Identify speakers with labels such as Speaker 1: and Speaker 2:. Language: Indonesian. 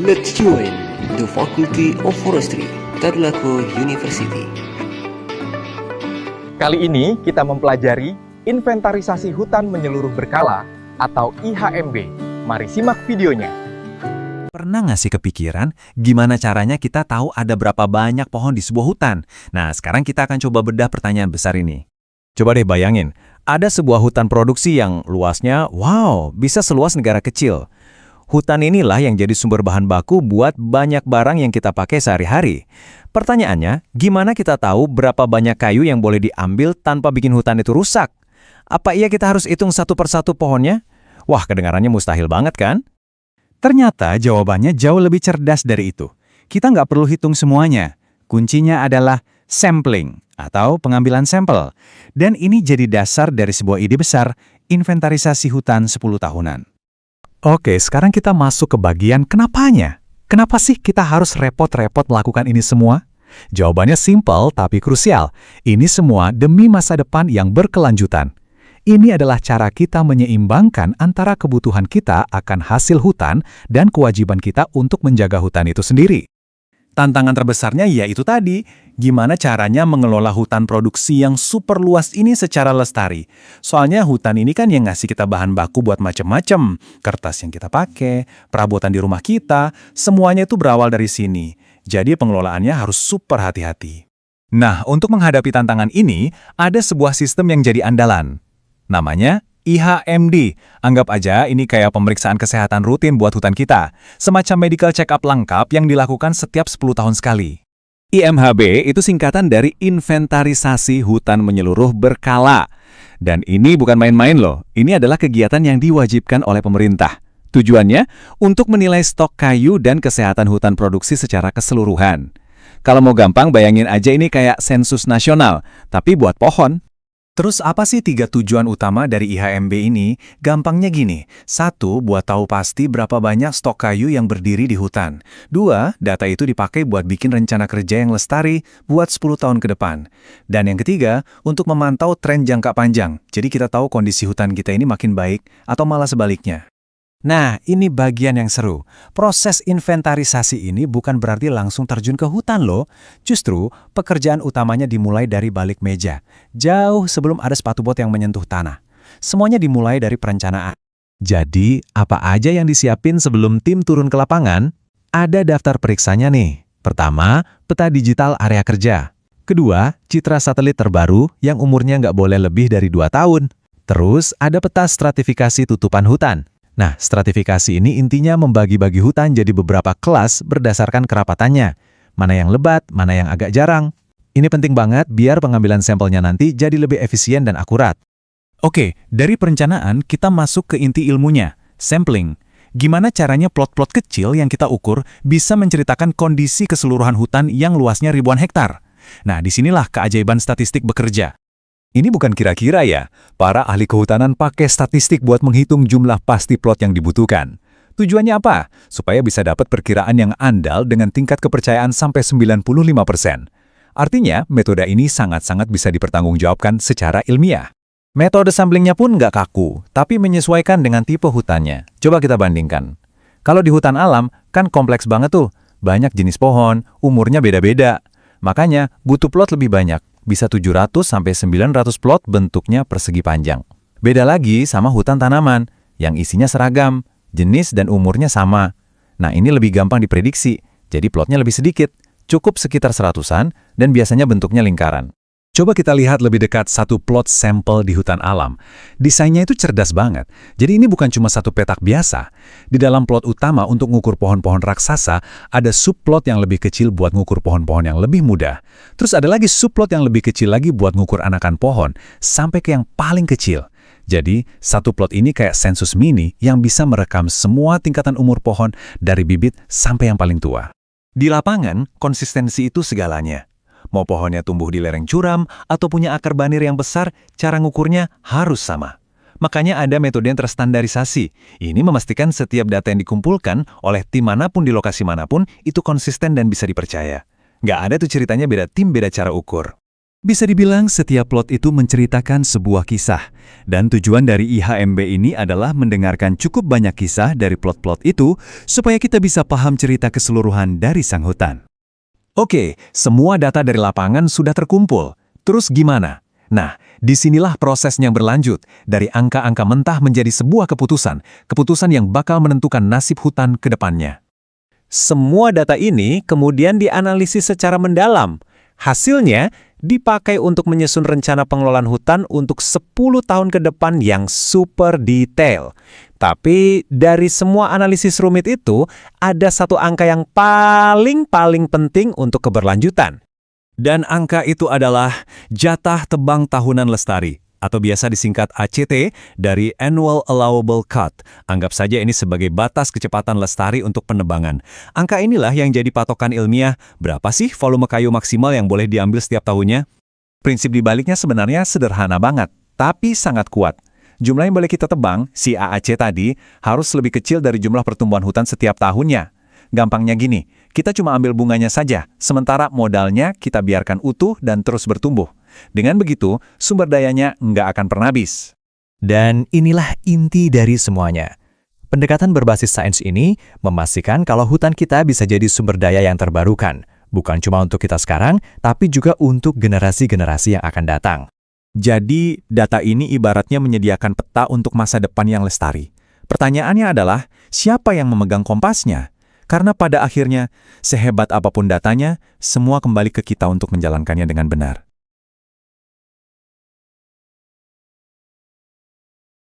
Speaker 1: Let's join the Faculty of Forestry, Tadulako University.
Speaker 2: Kali ini kita mempelajari inventarisasi hutan menyeluruh berkala atau IHMB. Mari simak videonya.
Speaker 3: Pernah nggak sih kepikiran gimana caranya kita tahu ada berapa banyak pohon di sebuah hutan? Nah, sekarang kita akan coba bedah pertanyaan besar ini. Coba deh bayangin, ada sebuah hutan produksi yang luasnya, bisa seluas negara kecil. Hutan inilah yang jadi sumber bahan baku buat banyak barang yang kita pakai sehari-hari. Pertanyaannya, gimana kita tahu berapa banyak kayu yang boleh diambil tanpa bikin hutan itu rusak? Apa iya kita harus hitung satu persatu pohonnya? Wah, kedengarannya mustahil banget kan? Ternyata jawabannya jauh lebih cerdas dari itu. Kita nggak perlu hitung semuanya. Kuncinya adalah sampling atau pengambilan sampel. Dan ini jadi dasar dari sebuah ide besar, inventarisasi hutan 10 tahunan. Oke, sekarang kita masuk ke bagian kenapanya. Kenapa sih kita harus repot-repot melakukan ini semua? Jawabannya simpel tapi krusial. Ini semua demi masa depan yang berkelanjutan. Ini adalah cara kita menyeimbangkan antara kebutuhan kita akan hasil hutan dan kewajiban kita untuk menjaga hutan itu sendiri. Tantangan terbesarnya yaitu tadi, gimana caranya mengelola hutan produksi yang super luas ini secara lestari. Soalnya hutan ini kan yang ngasih kita bahan baku buat macem-macem. Kertas yang kita pakai, perabotan di rumah kita, semuanya itu berawal dari sini. Jadi pengelolaannya harus super hati-hati. Nah, untuk menghadapi tantangan ini, ada sebuah sistem yang jadi andalan. Namanya IHMD. Anggap aja ini kayak pemeriksaan kesehatan rutin buat hutan kita. Semacam medical check-up lengkap yang dilakukan setiap 10 tahun sekali. IMHB itu singkatan dari inventarisasi hutan menyeluruh berkala. Dan ini bukan main-main loh. Ini adalah kegiatan yang diwajibkan oleh pemerintah. Tujuannya untuk menilai stok kayu dan kesehatan hutan produksi secara keseluruhan. Kalau mau gampang, bayangin aja ini kayak sensus nasional, tapi buat pohon. Terus apa sih 3 tujuan utama dari IHMB ini? Gampangnya gini. 1, buat tahu pasti berapa banyak stok kayu yang berdiri di hutan. 2, data itu dipakai buat bikin rencana kerja yang lestari buat 10 tahun ke depan. Dan yang ketiga, untuk memantau tren jangka panjang. Jadi kita tahu kondisi hutan kita ini makin baik atau malah sebaliknya. Nah, ini bagian yang seru. Proses inventarisasi ini bukan berarti langsung terjun ke hutan loh. Justru, pekerjaan utamanya dimulai dari balik meja. Jauh sebelum ada sepatu bot yang menyentuh tanah. Semuanya dimulai dari perencanaan. Jadi, apa aja yang disiapin sebelum tim turun ke lapangan? Ada daftar periksanya nih. Pertama, peta digital area kerja. Kedua, citra satelit terbaru yang umurnya nggak boleh lebih dari 2 tahun. Terus, ada peta stratifikasi tutupan hutan. Nah, stratifikasi ini intinya membagi-bagi hutan jadi beberapa kelas berdasarkan kerapatannya. Mana yang lebat, mana yang agak jarang. Ini penting banget biar pengambilan sampelnya nanti jadi lebih efisien dan akurat. Oke, dari perencanaan kita masuk ke inti ilmunya, sampling. Gimana caranya plot-plot kecil yang kita ukur bisa menceritakan kondisi keseluruhan hutan yang luasnya ribuan hektar. Nah, disinilah keajaiban statistik bekerja. Ini bukan kira-kira ya, para ahli kehutanan pakai statistik buat menghitung jumlah pasti plot yang dibutuhkan. Tujuannya apa? Supaya bisa dapat perkiraan yang andal dengan tingkat kepercayaan sampai 95%. Artinya, metode ini sangat-sangat bisa dipertanggungjawabkan secara ilmiah. Metode samplingnya pun nggak kaku, tapi menyesuaikan dengan tipe hutannya. Coba kita bandingkan. Kalau di hutan alam, kan kompleks banget tuh. Banyak jenis pohon, umurnya beda-beda. Makanya, butuh plot lebih banyak. Bisa 700-900 plot bentuknya persegi panjang. Beda lagi sama hutan tanaman, yang isinya seragam, jenis dan umurnya sama. Nah, ini lebih gampang diprediksi, jadi plotnya lebih sedikit, cukup sekitar 100-an, dan biasanya bentuknya lingkaran. Coba kita lihat lebih dekat satu plot sampel di hutan alam. Desainnya itu cerdas banget. Jadi ini bukan cuma satu petak biasa. Di dalam plot utama untuk ngukur pohon-pohon raksasa, ada subplot yang lebih kecil buat ngukur pohon-pohon yang lebih muda. Terus ada lagi subplot yang lebih kecil lagi buat ngukur anakan pohon, sampai ke yang paling kecil. Jadi, satu plot ini kayak sensus mini yang bisa merekam semua tingkatan umur pohon dari bibit sampai yang paling tua. Di lapangan, konsistensi itu segalanya. Mau pohonnya tumbuh di lereng curam atau punya akar banir yang besar, cara ngukurnya harus sama. Makanya ada metode yang terstandarisasi. Ini memastikan setiap data yang dikumpulkan oleh tim manapun di lokasi manapun itu konsisten dan bisa dipercaya. Nggak ada tuh ceritanya beda tim, beda cara ukur. Bisa dibilang setiap plot itu menceritakan sebuah kisah, dan tujuan dari IHMB ini adalah mendengarkan cukup banyak kisah dari plot-plot itu supaya kita bisa paham cerita keseluruhan dari sang hutan. Oke, semua data dari lapangan sudah terkumpul. Terus gimana? Nah, disinilah prosesnya berlanjut, dari angka-angka mentah menjadi sebuah keputusan yang bakal menentukan nasib hutan ke depannya. Semua data ini kemudian dianalisis secara mendalam. Hasilnya dipakai untuk menyusun rencana pengelolaan hutan untuk 10 tahun ke depan yang super detail. Tapi dari semua analisis rumit itu, ada satu angka yang paling penting untuk keberlanjutan. Dan angka itu adalah jatah tebang tahunan lestari, atau biasa disingkat ACT, dari Annual Allowable Cut. Anggap saja ini sebagai batas kecepatan lestari untuk penebangan. Angka inilah yang jadi patokan ilmiah, berapa sih volume kayu maksimal yang boleh diambil setiap tahunnya? Prinsip dibaliknya sebenarnya sederhana banget, tapi sangat kuat. Jumlah yang boleh kita tebang, si AAC tadi, harus lebih kecil dari jumlah pertumbuhan hutan setiap tahunnya. Gampangnya gini, kita cuma ambil bunganya saja, sementara modalnya kita biarkan utuh dan terus bertumbuh. Dengan begitu, sumber dayanya nggak akan pernah habis.
Speaker 4: Dan inilah inti dari semuanya. Pendekatan berbasis sains ini memastikan kalau hutan kita bisa jadi sumber daya yang terbarukan, bukan cuma untuk kita sekarang, tapi juga untuk generasi-generasi yang akan datang.
Speaker 3: Jadi, data ini ibaratnya menyediakan peta untuk masa depan yang lestari. Pertanyaannya adalah, siapa yang memegang kompasnya? Karena pada akhirnya, sehebat apapun datanya, semua kembali ke kita untuk menjalankannya dengan benar.